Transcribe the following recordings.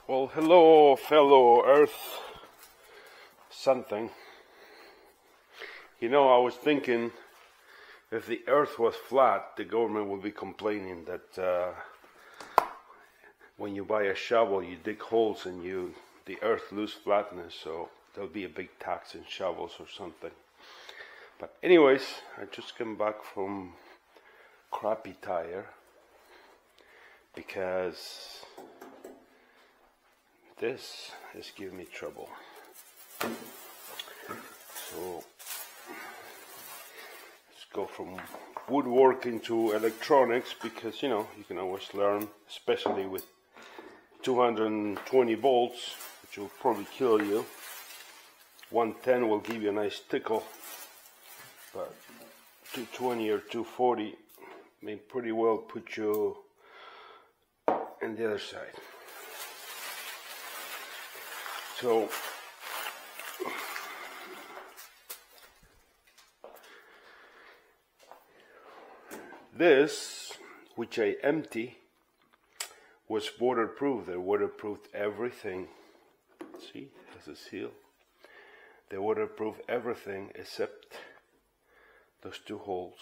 Well, hello, fellow Earth something. You know, I was thinking if the Earth was flat, the government would be complaining that when you buy a shovel, you dig holes and the Earth lose flatness, so there'll be a big tax in shovels or something. But anyways, I just came back from Crappy Tire because this is giving me trouble. So let's go from woodworking to electronics, because you can always learn, especially with 220 volts, which will probably kill you. 110 will give you a nice tickle, but 220 or 240 may pretty well put you on the other side. So this, which I empty, was waterproof. They waterproofed everything. See, it has a seal. They waterproof everything except those two holes.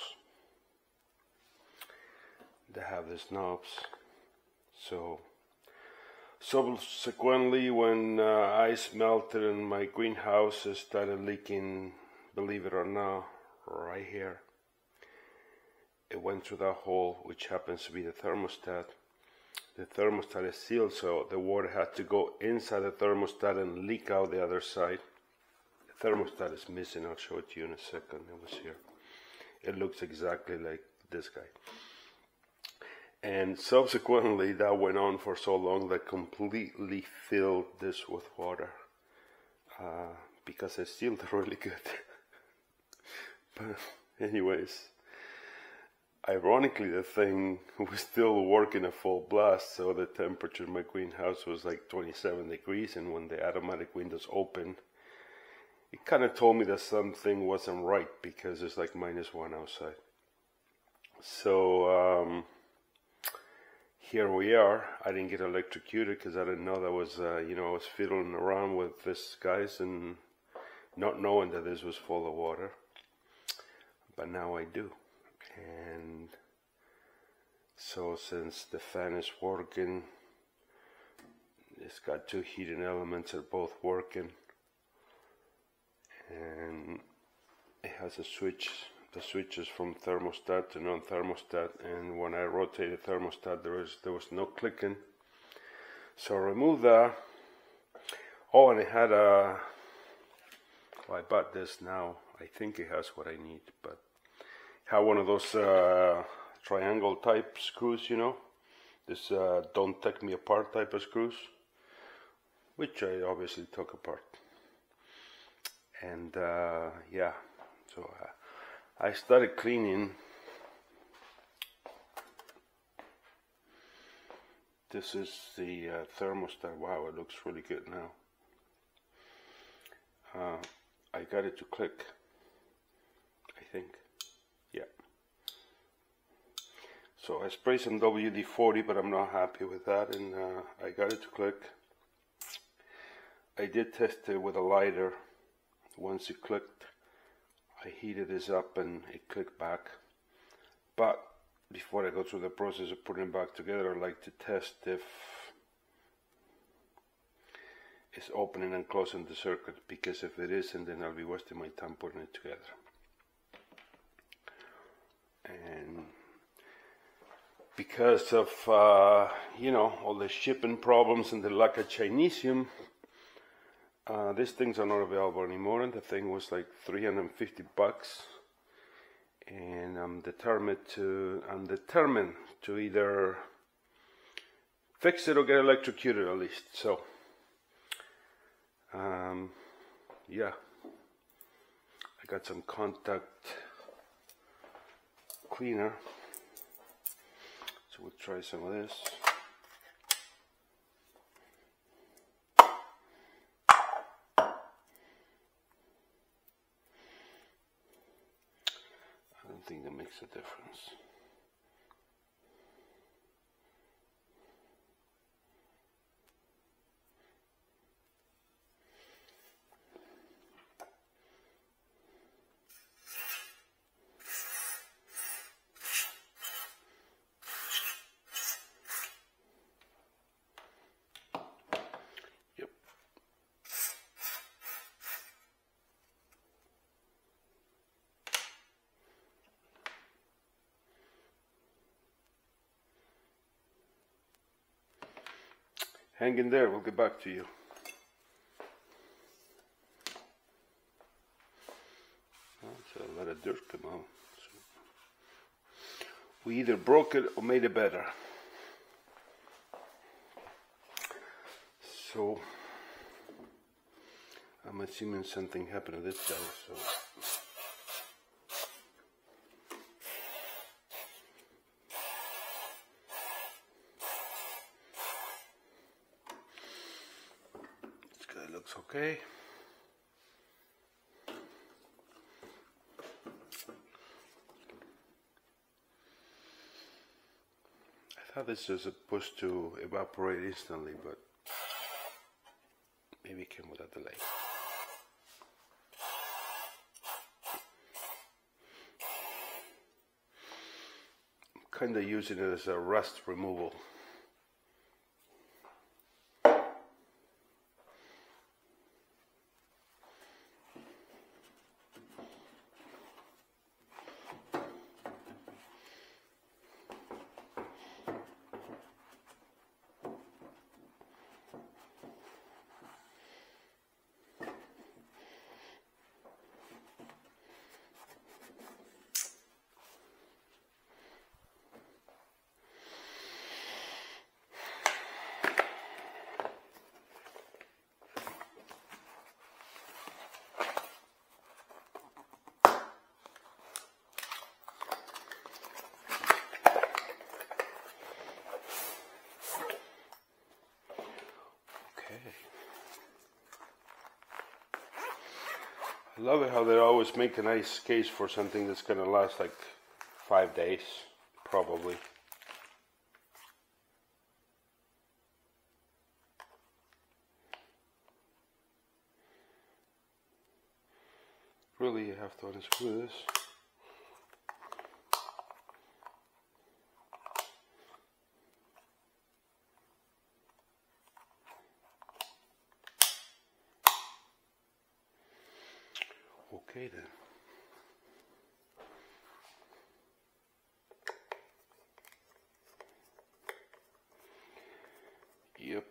They have these knobs. So subsequently, when ice melted and my greenhouse started leaking, believe it or not, right here, it went through that hole, which happens to be the thermostat. The thermostat is sealed, so the water had to go inside the thermostat and leak out the other side. The thermostat is missing. I'll show it to you in a second. It was here. It looks exactly like this guy. And subsequently, that went on for so long that completely filled this with water, because it sealed really good. But anyways, ironically, the thing was still working at full blast, so the temperature in my greenhouse was like 27 degrees, and when the automatic windows opened, it kind of told me that something wasn't right, because it's like -1 outside. So here we are. I didn't get electrocuted because I didn't know that was, I was fiddling around with this, guys, and not knowing that this was full of water. But now I do. And so since the fan is working, it's got two heating elements that are both working, and it has a switch. The switch is from thermostat to non-thermostat, and when I rotate the thermostat, there was no clicking. So I removed that. Oh, and it had well, I bought this now. I think it has what I need, but it had one of those triangle type screws, this don't take me apart type of screws, which I obviously took apart. And yeah, so I started cleaning. This is the thermostat. Wow, it looks really good now. I got it to click, I think. Yeah. So I sprayed some WD-40, but I'm not happy with that, and I got it to click. I did test it with a lighter. Once it clicked, I heated this up and it clicked back. But before I go through the process of putting it back together, I like to test if it's opening and closing the circuit, because if it isn't, then I'll be wasting my time putting it together. And because of all the shipping problems and the lack of Chinesium, these things are not available anymore, and the thing was like $350, and I'm determined to either fix it or get electrocuted at least. So yeah, I got some contact cleaner, so we'll try some of this. I don't think that makes a difference. Hang in there, we'll get back to you. So a lot of dirt come out. So we either broke it or made it better. So I'm assuming something happened to this side. So this guy looks okay. I thought this was supposed to evaporate instantly, but maybe it came with a delay. I'm kind of using it as a rust removal. I love it how they always make a nice case for something that's going to last like 5 days, probably. Really, you have to unscrew this. Okay then. Yep.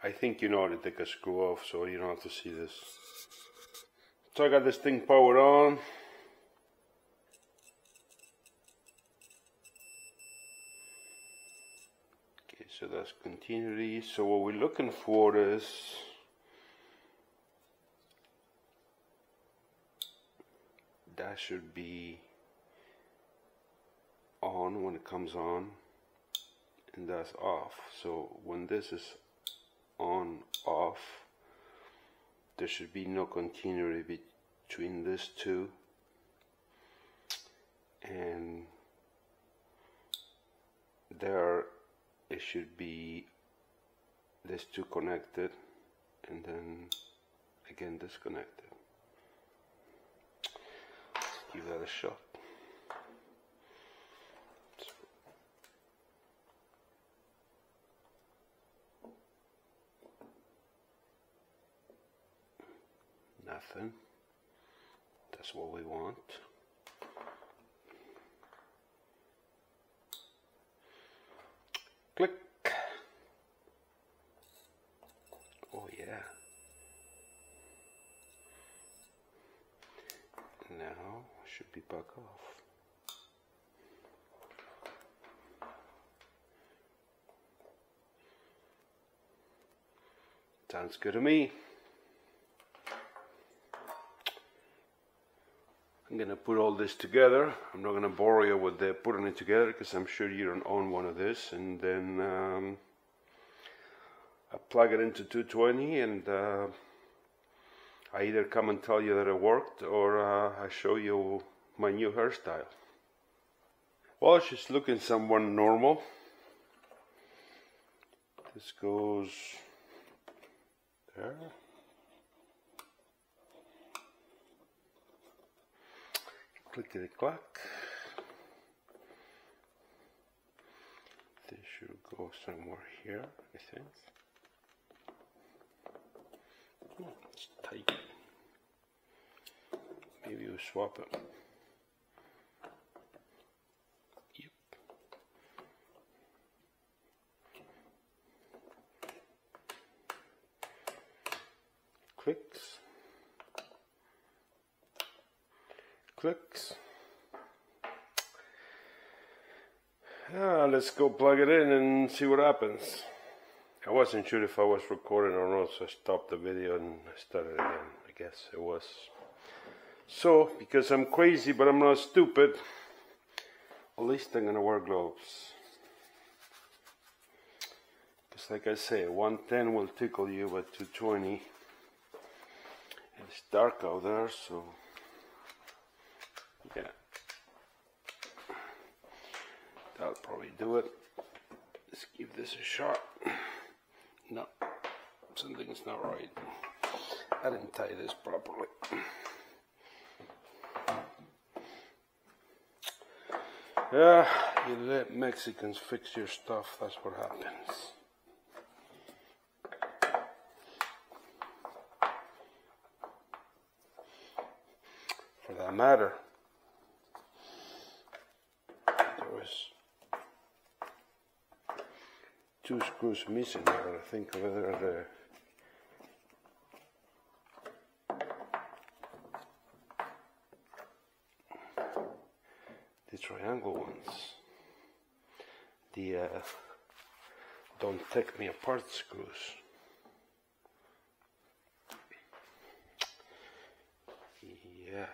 I think you know how to take a screw off, so you don't have to see this. So I got this thing powered on. Okay, so that's continuity. So what we're looking for is that should be on when it comes on, and that's off. So when this is on, off, there should be no continuity between these two, and there it should be these two connected and then again disconnected. Let's give that a shot. Nothing. That's what we want. Click. Oh yeah. Now should be back off. Sounds good to me. I'm gonna put all this together. I'm not gonna bore you with putting it together because I'm sure you don't own one of this. And then I plug it into 220, and I either come and tell you that it worked, or I show you my new hairstyle. Well, she's looking somewhat normal. This goes there. Clickety clack. This should go somewhere here, I think. Oh, it's tight. Maybe we'll swap it. Yep. clicks, clicks. Let's go plug it in and see what happens. I wasn't sure if I was recording or not, so I stopped the video and I started again. I guess it was. So, because I'm crazy but I'm not stupid, at least I'm gonna wear gloves. Because like I say, 110 will tickle you, but 220, it's dark out there, so yeah. That'll probably do it. Let's give this a shot. No, something's not right. I didn't tie this properly. Yeah, you let Mexicans fix your stuff, that's what happens. For that matter, there was 2 screws missing here. I think whether the triangle ones, the don't take me apart screws. Yeah.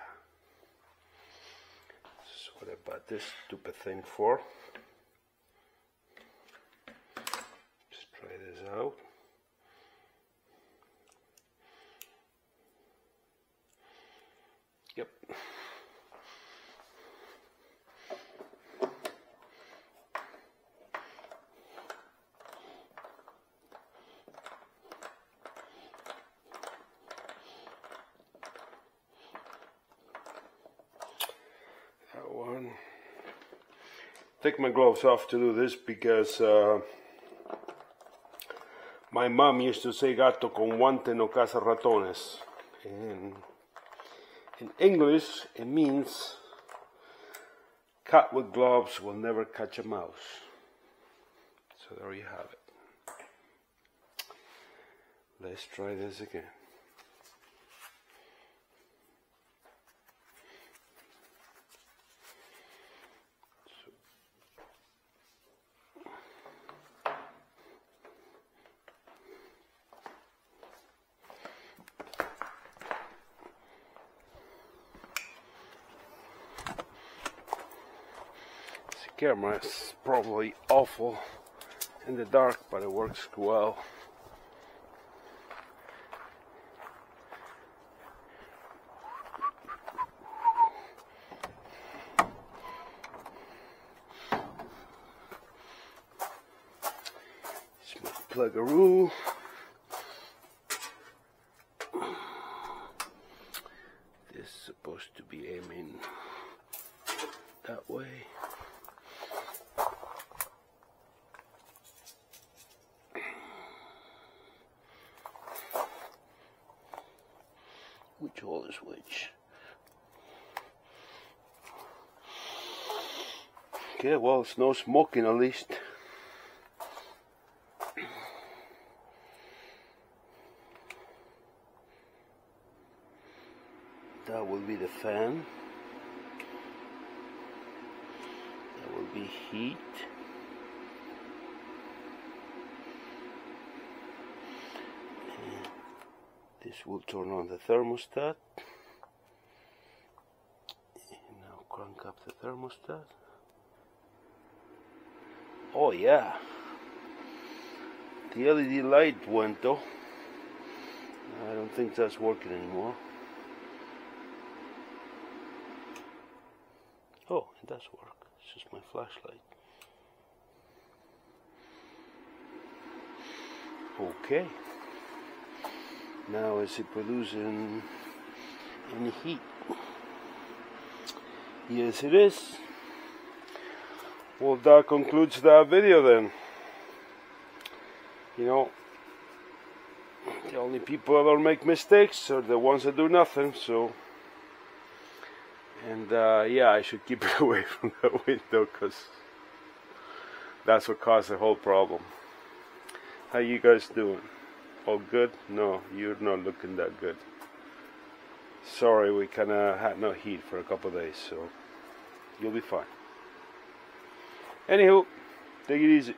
So what I bought this stupid thing for. Try this out. Yep. That one. Take my gloves off to do this because my mom used to say gato con guante no caza ratones. And in English, it means cat with gloves will never catch a mouse. So there you have it. Let's try this again. Camera is probably awful in the dark, but it works well. It's my plug-a-roo. This is supposed to be aiming that way. Which hole is which? Okay, well, it's no smoking at least. That will be the fan. That will be heat. This will turn on the thermostat. And now crank up the thermostat. Oh yeah, the LED light went though. I don't think that's working anymore. Oh, it does work. It's just my flashlight. Okay. Now is it producing any heat? Yes, it is. Well, that concludes that video then. You know, the only people that don't make mistakes are the ones that do nothing, so. And yeah, I should keep it away from the window because that's what caused the whole problem. How you guys doing? all good? No, you're not looking that good. Sorry, we kinda had no heat for a couple of days, so you'll be fine. Anywho, take it easy.